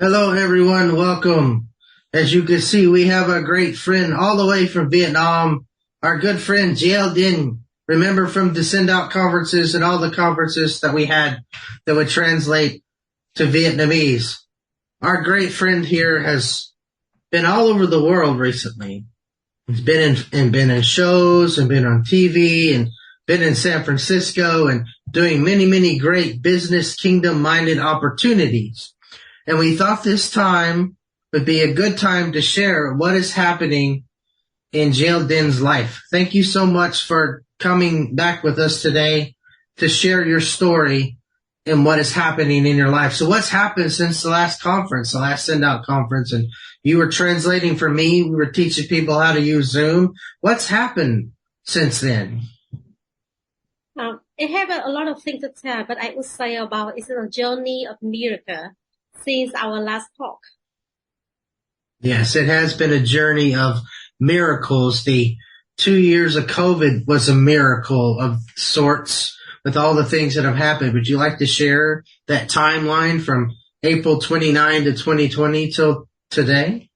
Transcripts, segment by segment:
Hello, everyone. Welcome. As you can see, we have a great friend all the way from Vietnam, our good friend JL Dinh. Remember from the send out conferences and all the conferences that we had that would translate to Vietnamese. Our great friend here has been all over the world recently. He's been in shows and been on TV and been in San Francisco and doing many great business kingdom minded opportunities. And we thought this time would be a good time to share what is happening in Jail Din's life. Thank you so much for coming back with us today to share your story and what is happening in your life. So what's happened since the last conference, the last send out conference, and you were translating for me, we were teaching people how to use Zoom. What's happened since then? I have a lot of things to tell, but I would say about it's a journey of miracle since our last talk. Yes, it has been a journey of miracles. The 2 years of COVID was a miracle of sorts with all the things that have happened. Would you like to share that timeline from April 29 to 2020 till today?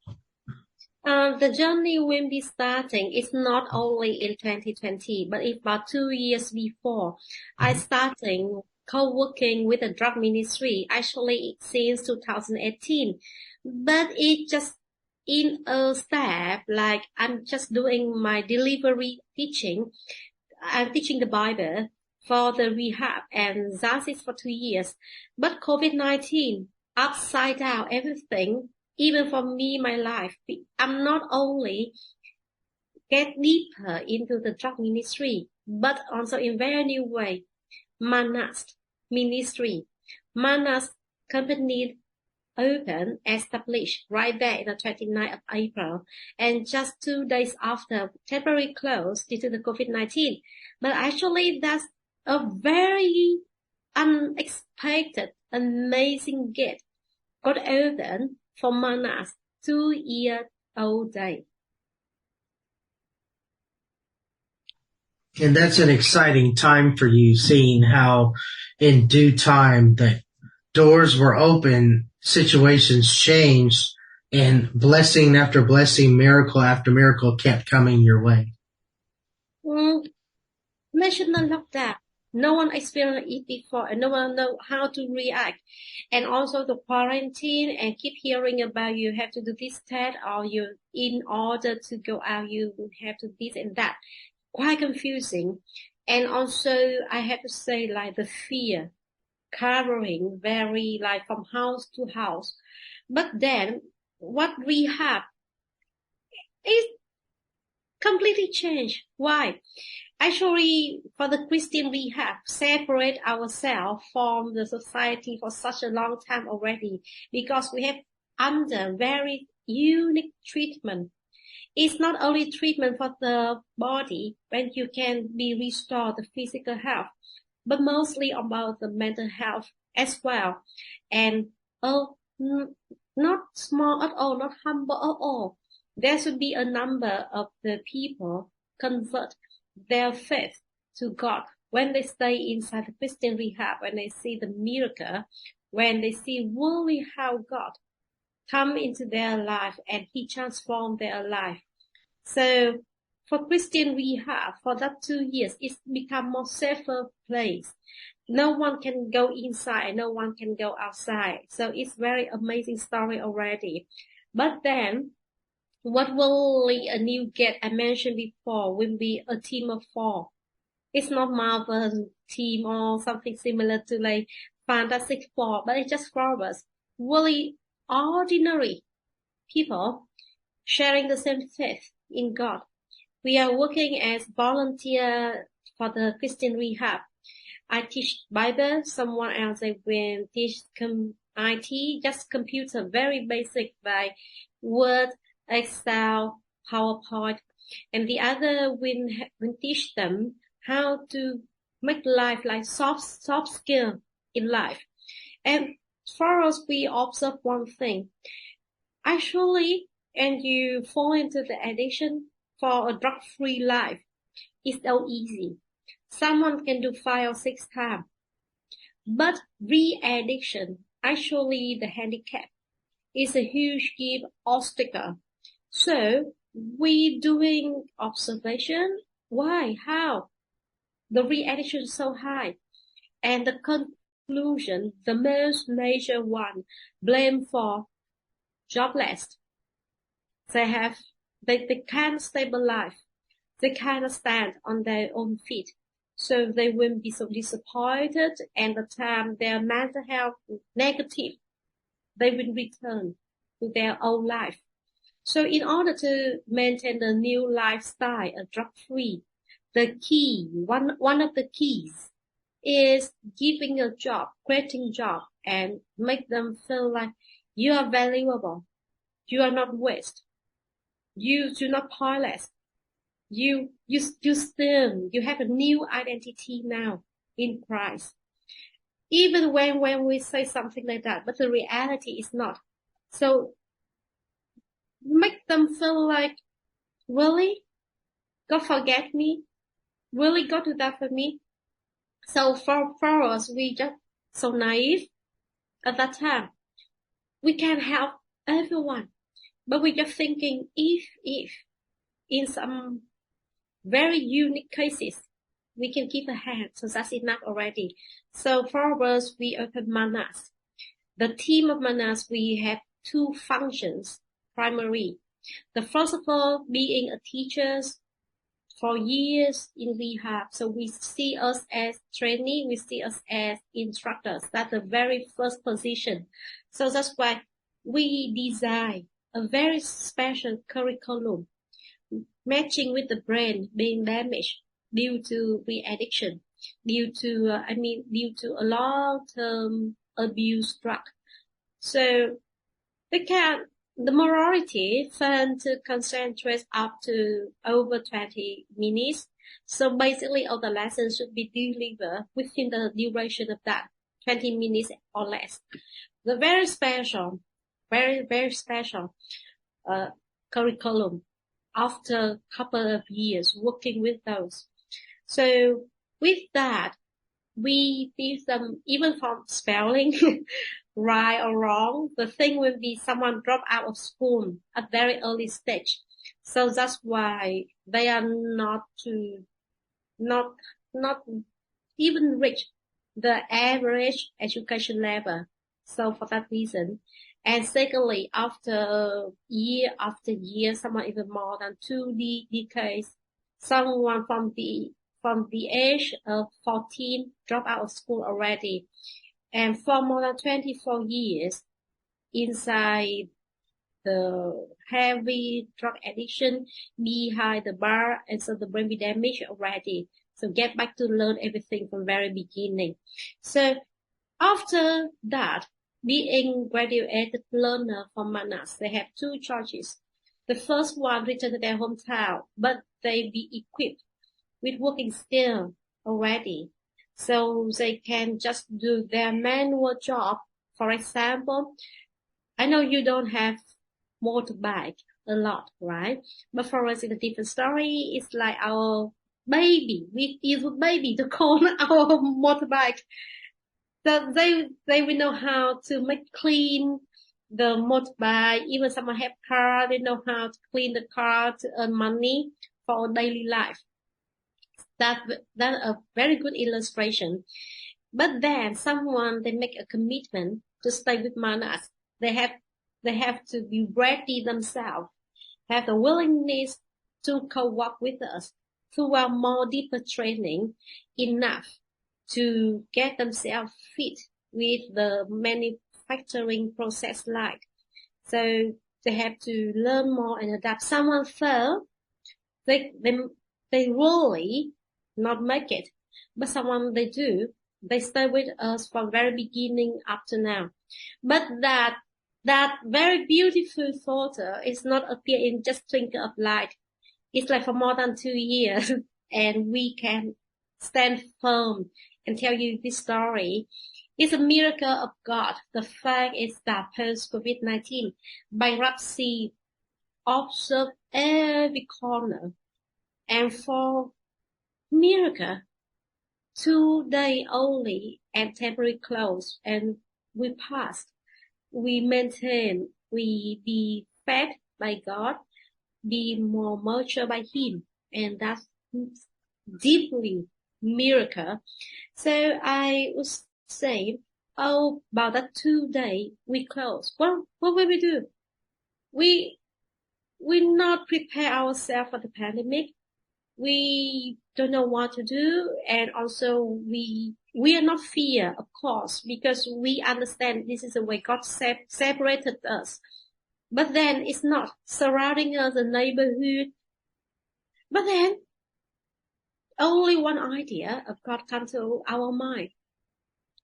The journey will be starting. It's not only in 2020, but it's about 2 years before. I started co-working with the drug ministry, actually since 2018. But it just in a step, like I'm just doing my delivery teaching. I'm teaching the Bible for the rehab, and that is for 2 years. But COVID-19 upside down everything. Even for me, my life, I'm not only get deeper into the drug ministry, but also in very new way. Mana.st ministry, Mana.st company opened, established right there in the 29th of April, and just 2 days after, temporarily closed due to the COVID-19. But actually, that's a very unexpected, amazing gift. Got open for Mana.st 2-year-old day. And that's an exciting time for you, seeing how in due time the doors were open, situations changed, and blessing after blessing, miracle after miracle kept coming your way. National lockdown. No one experienced it before, and no one know how to react. And also the quarantine, and keep hearing about you have to do this test, or you, in order to go out, you have to this and that. Quite confusing. And also, I have to say, like the fear covering very like from house to house. But then what we have is completely changed. Why? Actually, for the Christian, we have separate ourselves from the society for such a long time already, because we have under very unique treatment. It's not only treatment for the body when you can be restored the physical health, but mostly about the mental health as well. And not small at all, not humble at all. There should be a number of the people convert their faith to God when they stay inside the Christian rehab, when they see the miracle, when they see really how God come into their life and He transformed their life. So for Christian rehab, for that 2 years, it's become more safer place. No one can go inside, no one can go outside. So it's very amazing story already. But then, what will a new get I mentioned before will be a team of 4. It's not Marvel team or something similar to like Fantastic Four, but it's just 4 of us. Really ordinary people sharing the same faith in God. We are working as volunteer for the Christian rehab. I teach Bible, someone else will teach IT, just computer, very basic by Word, Excel, PowerPoint, and the other will teach them how to make life like soft skill in life. And for us, we observe one thing. Actually, and you fall into the addiction for a drug-free life, it's so easy. Someone can do 5 or 6 times. But re-addiction, actually the handicap. is a huge gift obstacle. So we doing observation. Why? How? The reaction is so high. And the conclusion, the most major one, blame for jobless. They can't stabilize. They cannot stand on their own feet. So they will be so disappointed, and the time their mental health negative, they will return to their old life. So in order to maintain the new lifestyle, a drug-free, the key, one of the keys is giving a job, creating job, and make them feel like you are valuable. You are not waste. You do not pointless. You still, you have a new identity now in Christ. Even when we say something like that, but the reality is not. So make them feel like, really? God forget me? Really God do that for me? So for us, we just so naive at that time. We can help everyone, but we just thinking if in some very unique cases, we can give a hand. So that's enough already. So for us, we open Mana.st. The team of Mana.st, we have two functions, primary. The first of all, being a teachers for years in rehab. So we see us as trainee, we see us as instructors. That's the very first position. So that's why we design a very special curriculum matching with the brain being damaged due to re-addiction, due to a long-term abuse drug. So the majority tend to concentrate up to over 20 minutes. So basically all the lessons should be delivered within the duration of that, 20 minutes or less. The very special, very special curriculum after a couple of years working with those. So with that, we teach them even from spelling, right or wrong. The thing will be someone drop out of school at very early stage. So that's why they are not even reach the average education level. So for that reason. And secondly, after year, someone even more than 2 decades, someone from the age of 14 drop out of school already. And for more than 24 years inside the heavy drug addiction behind the bar, and so the brain be damaged already. So get back to learn everything from very beginning. So after that, being graduated learner from Mana.st, they have two choices. The first one, return to their hometown, but they be equipped with working skill already. So they can just do their manual job. For example, I know you don't have motorbike a lot, right? But for us, it's a different story. It's like our baby. We use a baby to call our motorbike. So they will know how to make clean the motorbike. Even someone have car, they know how to clean the car to earn money for daily life. That's a very good illustration. But then they make a commitment to stay with Mana.st. They have to be ready themselves, have the willingness to co-work with us through our more deeper training enough to get themselves fit with the manufacturing process like. So they have to learn more and adapt. Someone fail, they really not make it, but someone they do, they stay with us from very beginning up to now. But that very beautiful photo is not appear in just twinkle of light. It's like for more than 2 years, and we can stand firm and tell you this story. It's a miracle of God. The fact is that post-COVID-19 bankruptcy observed every corner, and for miracle, 2 days only and temporary close, and we passed. We maintain we be fed by God, be more nurtured by Him, and that's deeply miracle. So I would say, about that 2 days we close. Well, what will we do? We not prepare ourselves for the pandemic. We don't know what to do, and also we are not fear, of course, because we understand this is the way God separated us. But then it's not surrounding us, the neighborhood. But then only one idea of God comes to our mind.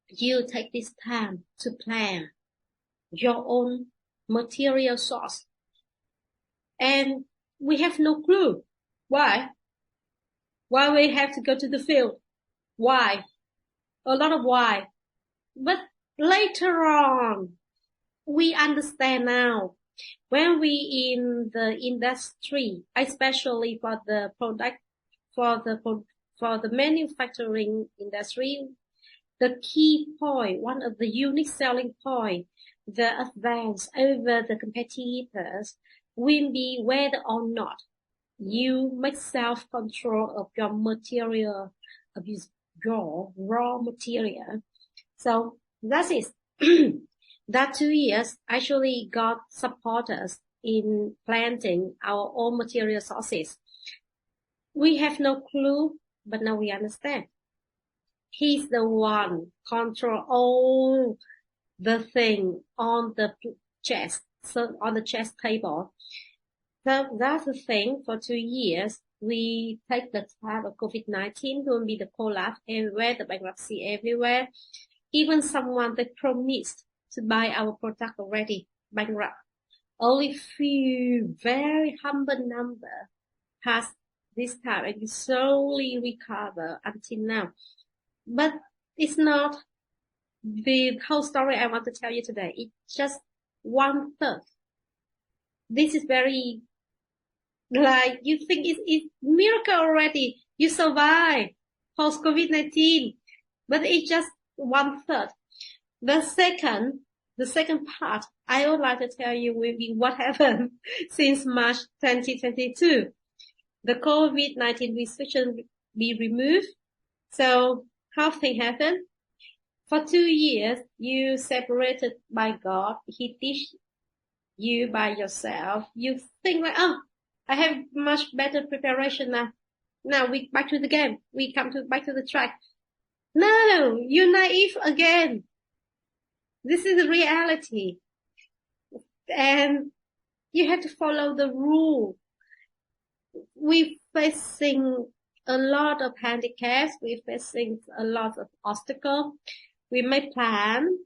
You take this time to plan your own material source. And we have no clue. Why? Why we have to go to the field? Why? A lot of why. But later on, we understand now. When we in the industry, especially for the product, for the manufacturing industry, the key point, one of the unique selling point, the advance over the competitors will be whether or not you make self-control of your material, of your raw material. So that is that 2 years actually God support us in planting our own material sources. We have no clue, but now we understand. He's the one control all the thing on the chest, so on the chest table. So that's the thing. For 2 years, we take the time of COVID-19 to be the collapse everywhere, the bankruptcy everywhere. Even someone that promised to buy our product already bankrupt. Only few very humble number has this time and slowly recover until now. But it's not the whole story I want to tell you today. It's just 1/3. This is very, like, you think it's miracle already. You survive post COVID-19, but it's just 1/3. The second part I would like to tell you will be what happened since March 2022. The COVID-19 restriction be removed. So how things happen? For 2 years, you separated by God. He teach you by yourself. You think like, I have much better preparation now. Now we back to the game. We come back to the track. No, you're naive again. This is the reality. And you have to follow the rule. We're facing a lot of handicaps. We're facing a lot of obstacles. We may plan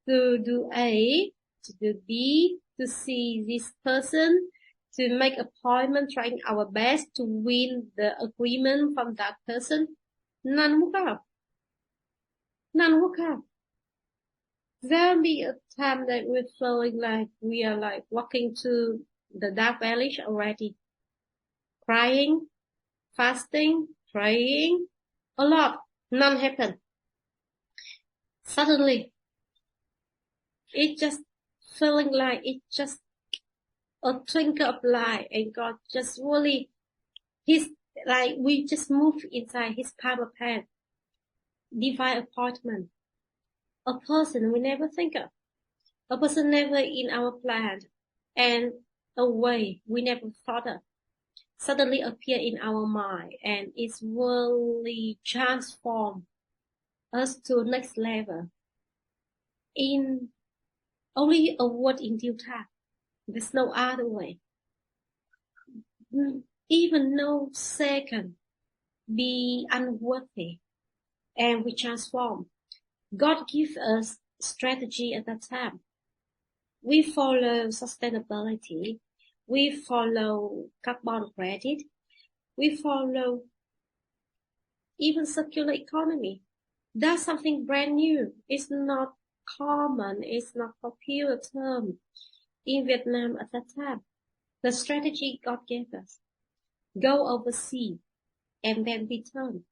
to do A, to do B, to see this person, to make appointment, trying our best to win the agreement from that person. None work out. None work out. There'll be a time that we're feeling like we are like walking to the dark valley already. Crying, fasting, praying, a lot. None happened. Suddenly, it just feeling like it's just a twinkle of light, and God just really, He's like, we just move inside His palm of hand. Divine appointment. A person we never think of. A person never in our plan, and a way we never thought of suddenly appear in our mind, and it's really transform us to next level in only a word in due time. There's no other way. Even no second be unworthy, and we transform. God gives us strategy at that time. We follow sustainability. We follow carbon credit. We follow even circular economy. That's something brand new. It's not common. It's not popular term in Vietnam at that time. The strategy God gave us. Go overseas and then return.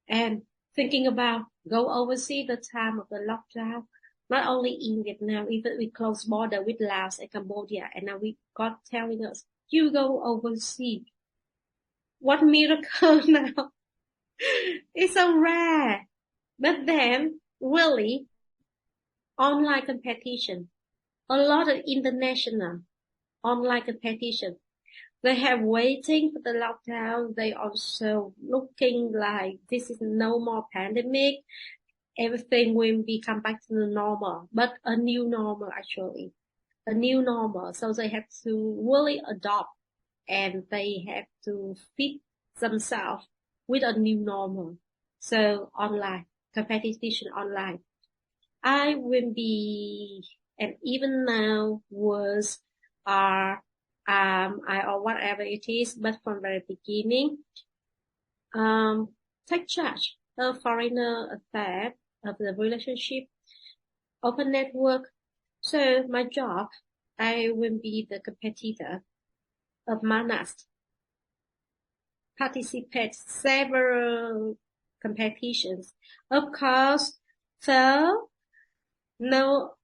And thinking about go overseas the time of the lockdown. Not only in Vietnam, even we close border with Laos and Cambodia, and now we got telling us, you go overseas. What miracle now? It's so rare. But then, really, online competition, a lot of international online competition. They have waiting for the lockdown. They also looking like this is no more pandemic. Everything will be come back to the normal, but a new normal actually, a new normal. So they have to really adopt and they have to fit themselves with a new normal. So online, competition online. I will be, and even now was, are, or whatever it is, but from very beginning, take charge of foreigner affairs of the relationship, open network. So my job, I will be the competitor of Mana.st, participate several competitions. Of course, so no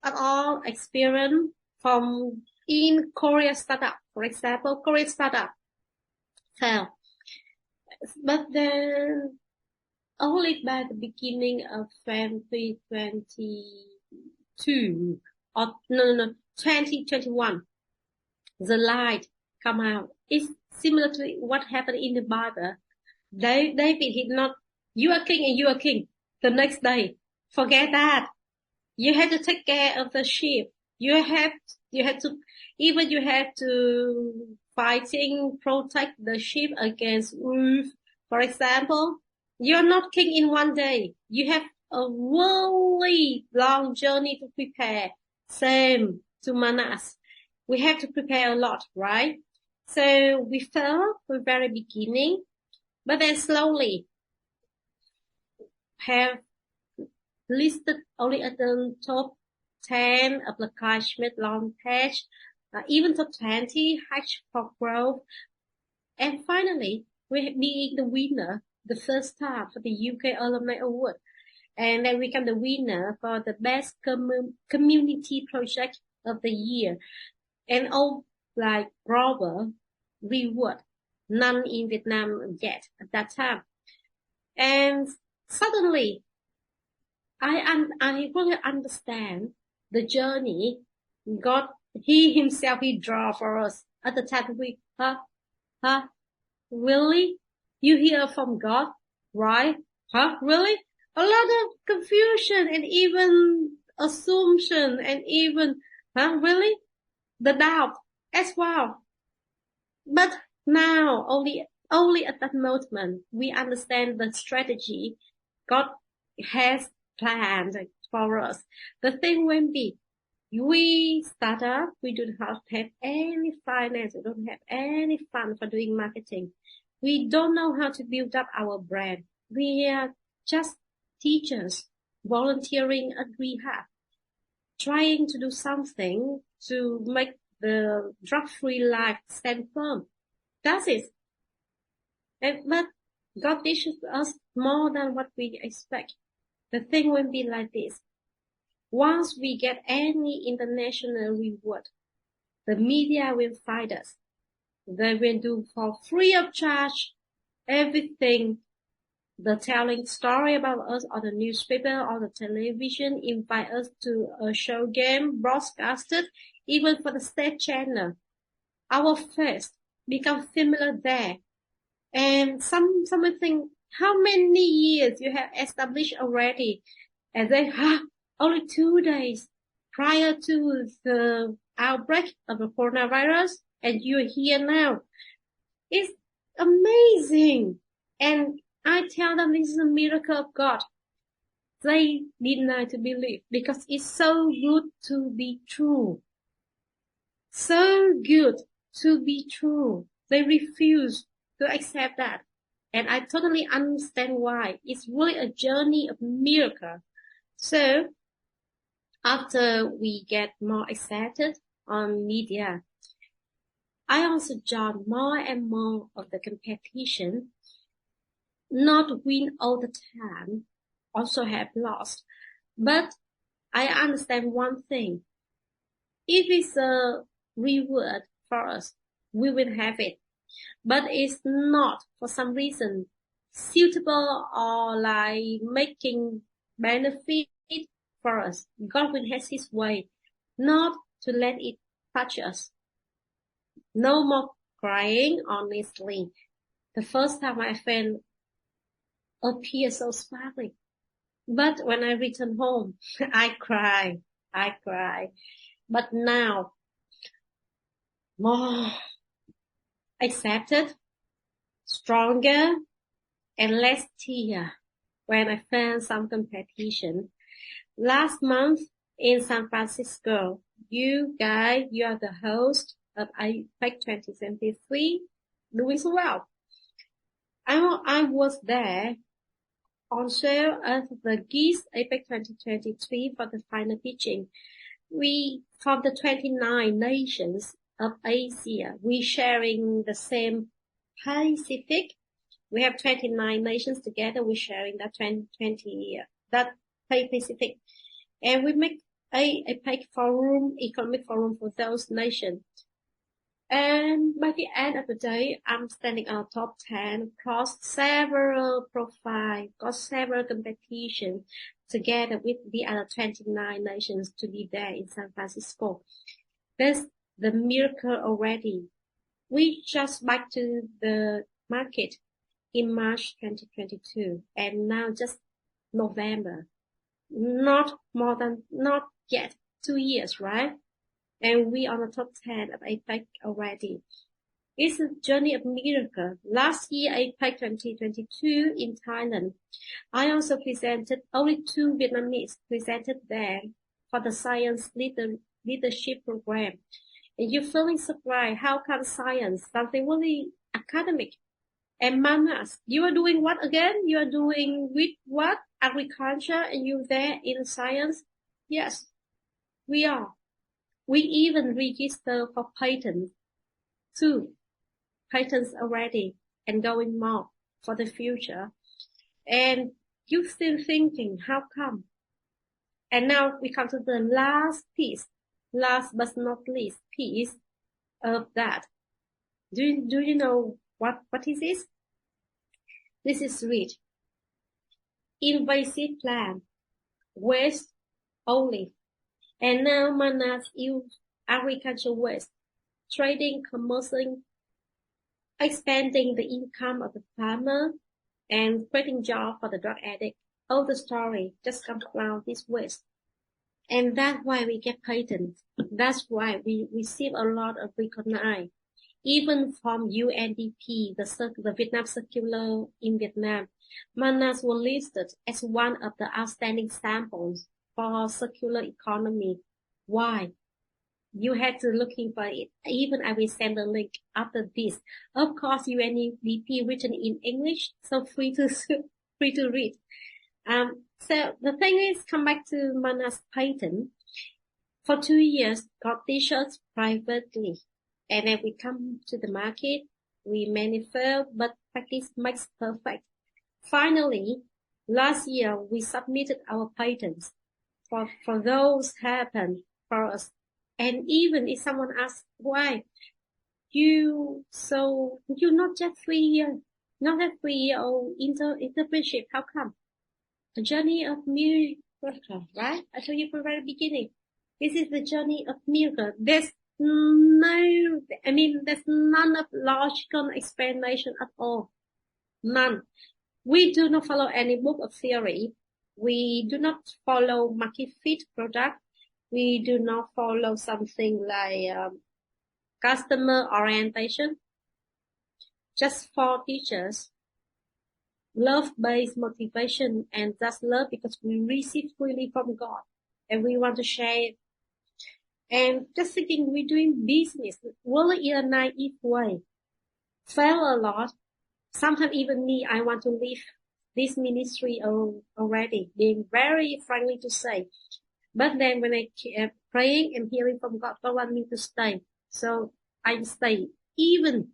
at all experience from in Korea startup, for example, Korean startup fail. But then only by the beginning of 2022 or no, 2021, the light come out. It's similar to what happened in the Bible. David, he not, you are king and you are king. The next day, forget that. You have to take care of the sheep. You have to, even you have to fighting, protect the sheep against wolf. For example, you're not king in one day. You have a really long journey to prepare. Same to Mana.st. We have to prepare a lot, right? So we failed from the very beginning, but then slowly have listed only at the top 10 of the Carl Schmidt long page, even top 20 hash for growth. And finally, we being the winner the first time for the UK Alumni Award. And then we become the winner for the best community project of the year. And all like global reward, none in Vietnam yet at that time. And suddenly, I really understand the journey God, He Himself, He draw for us at the time. We, really? You hear from God, right? Really? A lot of confusion and even assumption and even, really? The doubt as well. But now, only at that moment, we understand the strategy God has planned for us. The thing will be, we start up, we do not have any finance, we don't have any fund for doing marketing. We don't know how to build up our brand. We are just teachers volunteering at rehab, trying to do something to make the drug-free life stand firm. That's it. But God teaches us more than what we expect. The thing will be like this. Once we get any international reward, the media will find us. They will do for free of charge everything. The telling story about us on the newspaper or the television, invite us to a show game broadcasted, even for the state channel. Our face become familiar there. And someone think, how many years you have established already? And they, only 2 days prior to the outbreak of the coronavirus, and you're here now. It's amazing. And I tell them this is a miracle of God. They deny to believe because it's so good to be true. So good to be true. They refuse to accept that. And I totally understand why. It's really a journey of miracle. So after we get more excited on media, I also join more and more of the competition. Not win all the time, also have lost. But I understand one thing. If it's a reward for us, we will have it. But it's not, for some reason, suitable or like making benefit for us. God will have His way, not to let it touch us. No more crying, honestly. The first time I felt appear so sparkling. But when I return home, I cry. But now, more accepted, stronger, and less tear when I found some competition. Last month in San Francisco, you guys, you are the host of APEC 2023, doing so well. I was there on show as the guest APEC 2023 for the final pitching. We, from the 29 nations of Asia, we sharing the same Pacific. We have 29 nations together. We're sharing that 20 that Pacific, and we make a economic forum for those nations. And by the end of the day, I'm standing on top 10, crossed several profiles, got several competitions together with the other 29 nations to be there in San Francisco. That's the miracle already. We just back to the market in March 2022, and now just November. Not yet 2 years, right? And we are on the top 10 of APEC already. It's a journey of miracle. Last year, APEC 2022 in Thailand, I also presented, only 2 Vietnamese presented there for the science leadership program. And you're feeling surprised, how come science, something really academic? And Mana.st, you are doing what again? You are doing with what? Agriculture, and you're there in science? Yes, we are. We even register for patents, 2 patents already, and going more for the future. And you're still thinking, how come? And now we come to the last piece, last but not least piece of that. Do you know what is this? This is read. Invasive plant, waste only. And now Mana.st use agriculture waste, trading, commercial, expanding the income of the farmer, and creating jobs for the drug addict. All the story just comes around this waste. And that's why we get patents. That's why we receive a lot of recognition. Even from UNDP, the Vietnam Circular in Vietnam, Mana.st was listed as one of the outstanding samples for circular economy. Why? You had to looking for it. Even I will send a link after this. Of course, UNDP written in English, so free to read. So the thing is, come back to Mana.st patent. For 2 years, got t-shirts privately, and then we come to the market. We manufacture, but practice makes perfect. Finally, last year we submitted our patents. For those happen for us. And even if someone asks why, you're not just 3 years, not a 3-year-old internship, how come? A journey of miracle, right? I told you from the very beginning. This is the journey of miracle. There's none of logical explanation at all. None. We do not follow any book of theory. We do not follow market fit product. We do not follow something like customer orientation. Just for teachers, love-based motivation, and just love because we receive freely from God and we want to share it. And just thinking we're doing business really in a naive way. Fail a lot. Sometimes even me, I want to leave this ministry already, being very frankly to say. But then when I keep praying and hearing from God, God wants me to stay. So I stay, even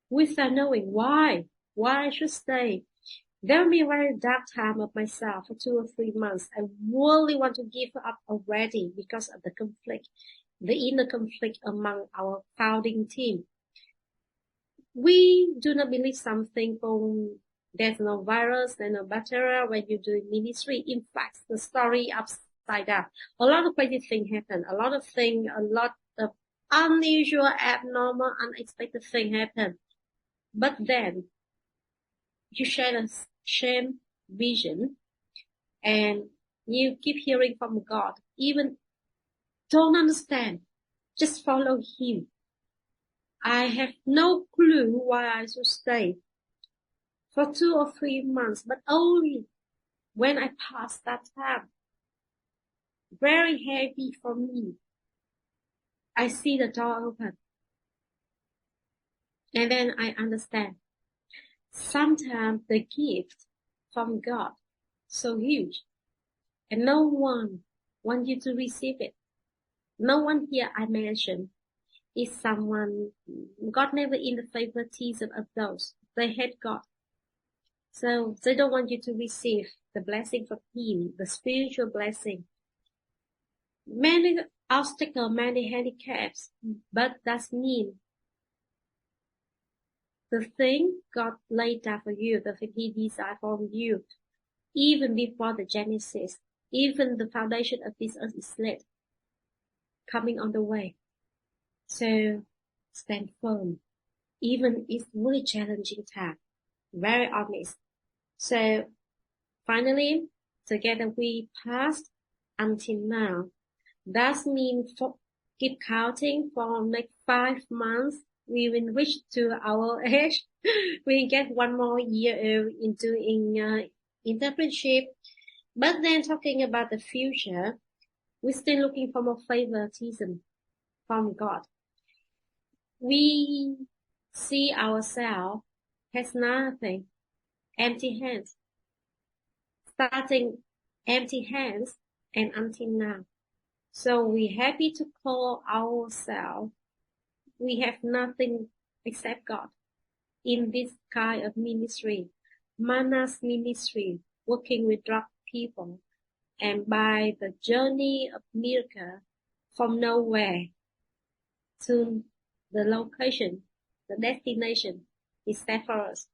without knowing why I should stay. There will be a very dark time of myself for 2 or 3 months. I really want to give up already because of the conflict, the inner conflict among our founding team. We do not believe something from there's no virus, there's no bacteria when you do ministry. In fact, the story upside down. A lot of crazy things happen. A lot of unusual, abnormal, unexpected things happen. But then you share the same vision and you keep hearing from God. Even don't understand. Just follow Him. I have no clue why I should stay for 2 or 3 months, but only when I pass that time. Very heavy for me. I see the door open. And then I understand. Sometimes the gift from God so huge, and no one wants you to receive it. No one here I mentioned is someone, God never in the favoritism of those. They hate God. So they don't want you to receive the blessing from Him, the spiritual blessing. Many obstacles, many handicaps, but that means the thing God laid down for you, the thing He designed for you, even before the Genesis, even the foundation of this earth is laid, coming on the way. So stand firm, even it's really challenging time, very honest. So finally, together we passed until now. That means keep counting for next 5 months. We will reach to our age. We get 1 more year in doing internship. But then talking about the future, we're still looking for more favoritism from God. We see ourselves as nothing, empty hands, starting empty hands and until now. So we're happy to call ourselves, we have nothing except God in this kind of ministry, Mana's ministry, working with drug people, and by the journey of miracle from nowhere to the location, the destination is set for us.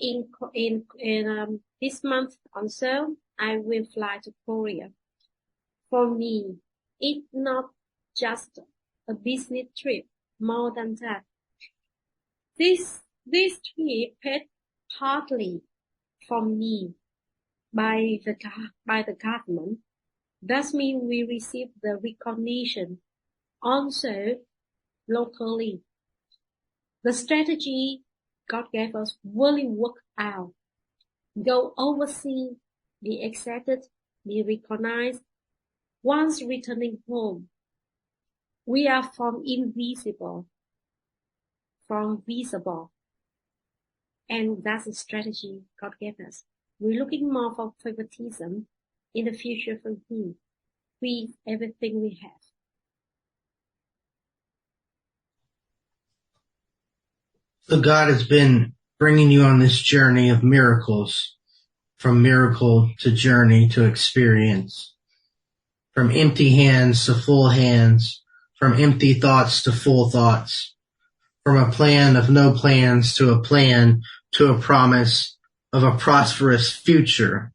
In this month also, I will fly to Korea. For me, it's not just a business trip, more than that. This trip paid partly from me by the government. That means we receive the recognition also locally. The strategy God gave us really worked out. Go overseas, be accepted, be recognized. Once returning home, we are from invisible, from visible. And that's the strategy God gave us. We're looking more for favoritism in the future from Him with everything we have. So God has been bringing you on this journey of miracles, from miracle to journey to experience. From empty hands to full hands, from empty thoughts to full thoughts, from a plan of no plans to a plan to a promise of a prosperous future.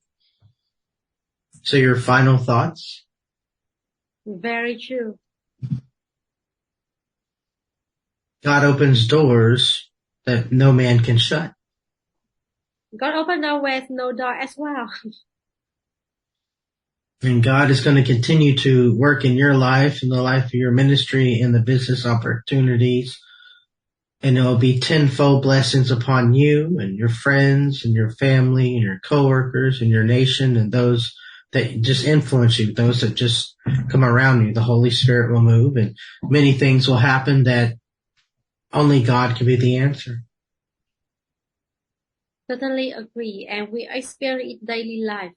So your final thoughts? Very true. God opens doors that no man can shut. God opened doors with no door as well. And God is going to continue to work in your life, in the life of your ministry, in the business opportunities. And it will be tenfold blessings upon you and your friends and your family and your coworkers and your nation and those that just influence you, those that just come around you. The Holy Spirit will move and many things will happen that only God can be the answer. Totally agree. And we experience it daily life.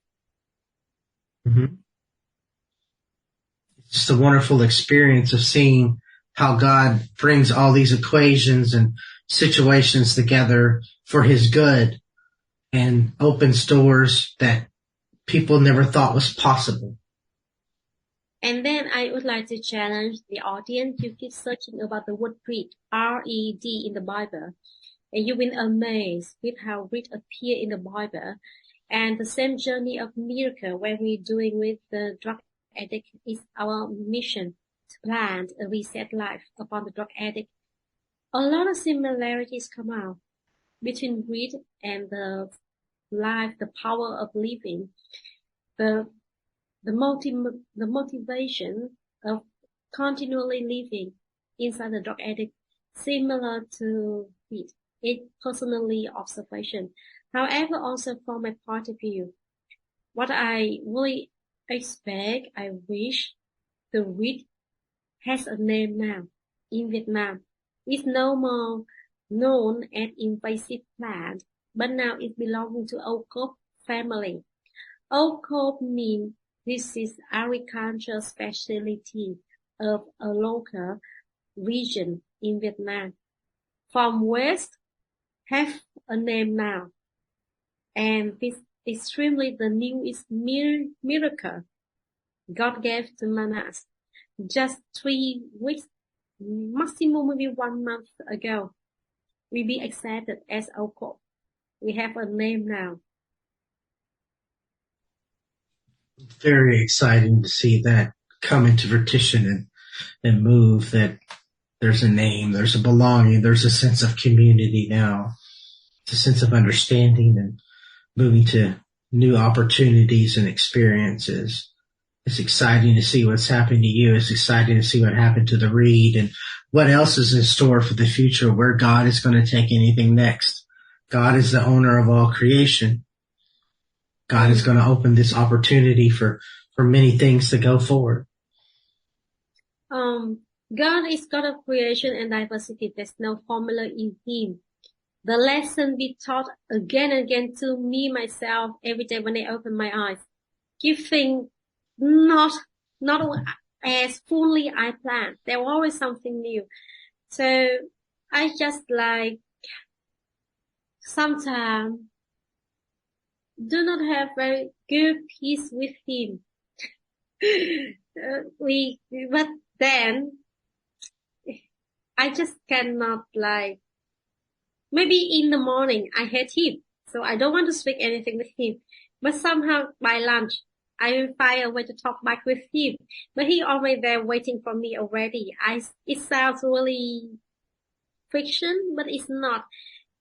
Mm-hmm. It's the wonderful experience of seeing how God brings all these equations and situations together for His good. and opens doors that people never thought was possible. And then I would like to challenge the audience to keep searching about the word read, R-E-D, in the Bible. And you will be amazed with how read appear in the Bible. And the same journey of miracle when we're doing with the drug addict is our mission to plant a reset life upon the drug addict. A lot of similarities come out between read and the life, the power of living, the motivation of continually living inside the drug addict, similar to it. It's personally observation. However, also from my point of view, what I really expect, I wish the weed has a name now in Vietnam. It's no more known as invasive plant, but now it belonging to Oak family. Oak means this is agricultural specialty of a local region in Vietnam. From West have a name now, and this extremely the newest miracle God gave to Mana. Just 3 weeks, maximum maybe 1 month ago, we be accepted as Oak. We have a name now. Very exciting to see that come into fruition and move, that there's a name, there's a belonging, there's a sense of community now. It's a sense of understanding and moving to new opportunities and experiences. It's exciting to see what's happening to you. It's exciting to see what happened to the read and what else is in store for the future, where God is going to take anything next. God is the owner of all creation. God is going to open this opportunity for many things to go forward. God is God of creation and diversity. There's no formula in Him. The lesson be taught again and again to me, myself, every day when I open my eyes. Giving not as fully I planned. There was always something new. So I just like sometimes do not have very good peace with Him. But then I just cannot like, maybe in the morning I hate Him, so I don't want to speak anything with Him. But somehow by lunch, I will find a way to talk back with Him. But He always there waiting for me already. It sounds really fiction, but it's not.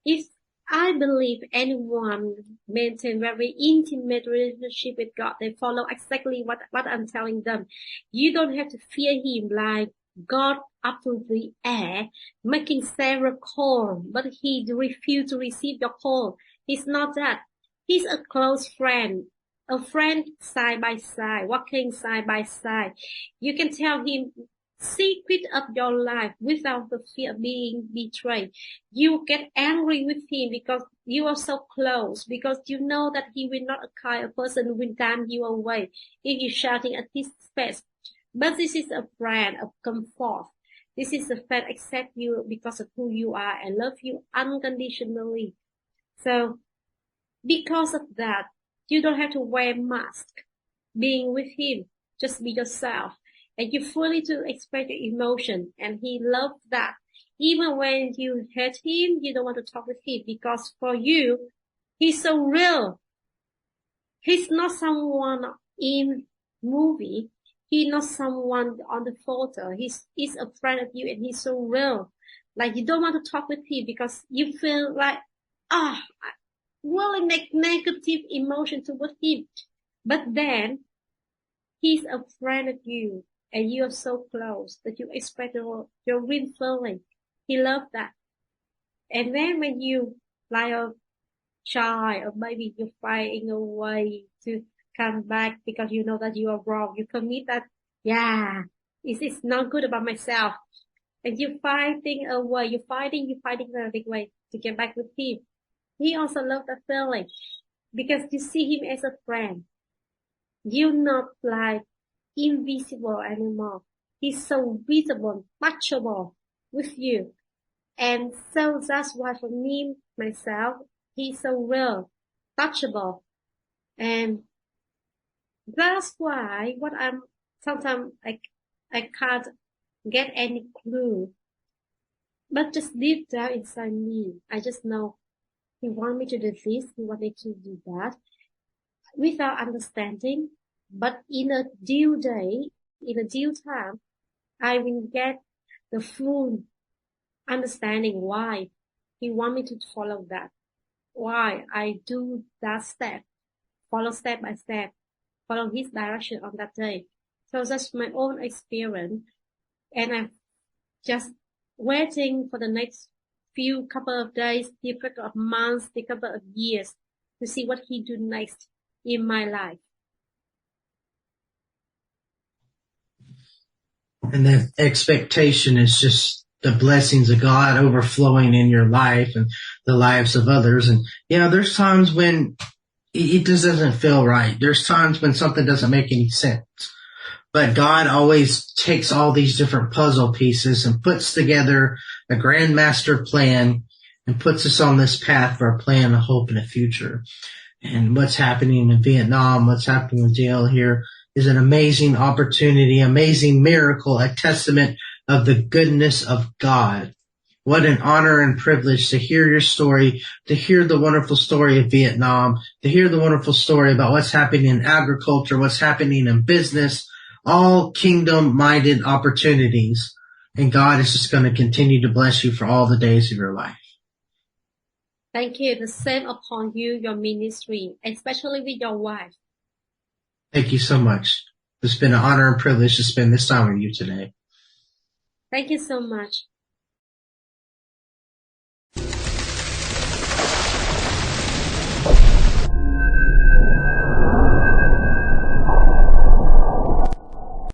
If I believe anyone maintain very intimate relationship with God, they follow exactly what I'm telling them. You don't have to fear Him like God up to the air, making Sarah call, but He refused to receive your call. He's not that. He's a close friend, a friend side by side, walking side by side. You can tell Him secret of your life without the fear of being betrayed. You get angry with Him because you are so close, because you know that He will not a kind of person who will damn you away if you're shouting at His face. But this is a friend of comfort. This is a friend accept you because of who you are and love you unconditionally. So because of that, you don't have to wear mask being with Him. Just be yourself. And you fully to express your emotion, and He loves that. Even when you hate Him, you don't want to talk with Him, because for you, He's so real. He's not someone in movie. He's not someone on the photo. He's a friend of you, and He's so real. Like you don't want to talk with Him because you feel like, really negative emotion toward Him. But then, He's a friend of you. And you are so close that you express your real feeling. He loves that. And then when you like a child or maybe you're fighting a way to come back because you know that you are wrong, you commit that, it's not good about myself. And you're fighting a way, you're fighting a big way to get back with Him. He also loves that feeling because you see Him as a friend. You're not like invisible anymore. He's so visible, touchable with you. And so that's why for me, myself, He's so real. touchable. And that's why sometimes I can't get any clue. But just deep down inside me, I just know he wanted me to do this, he wanted to do that, without understanding. But in a due day, in a due time, I will get the full understanding why he wanted me to follow that, why I do that step, follow step by step, follow his direction on that day. So that's my own experience, and I'm just waiting for the next few couple of days, few couple of months, few couple of years to see what he do next in my life. And the expectation is just the blessings of God overflowing in your life and the lives of others. And, there's times when it just doesn't feel right. There's times when something doesn't make any sense. But God always takes all these different puzzle pieces and puts together a grand master plan and puts us on this path for a plan, a hope, and a future. And what's happening in Vietnam, what's happening with JL here is an amazing opportunity, amazing miracle, a testament of the goodness of God. What an honor and privilege to hear your story, to hear the wonderful story of Vietnam, to hear the wonderful story about what's happening in agriculture, what's happening in business, all kingdom-minded opportunities. And God is just going to continue to bless you for all the days of your life. Thank you. The same upon you, your ministry, especially with your wife. Thank you so much. It's been an honor and privilege to spend this time with you today. Thank you so much.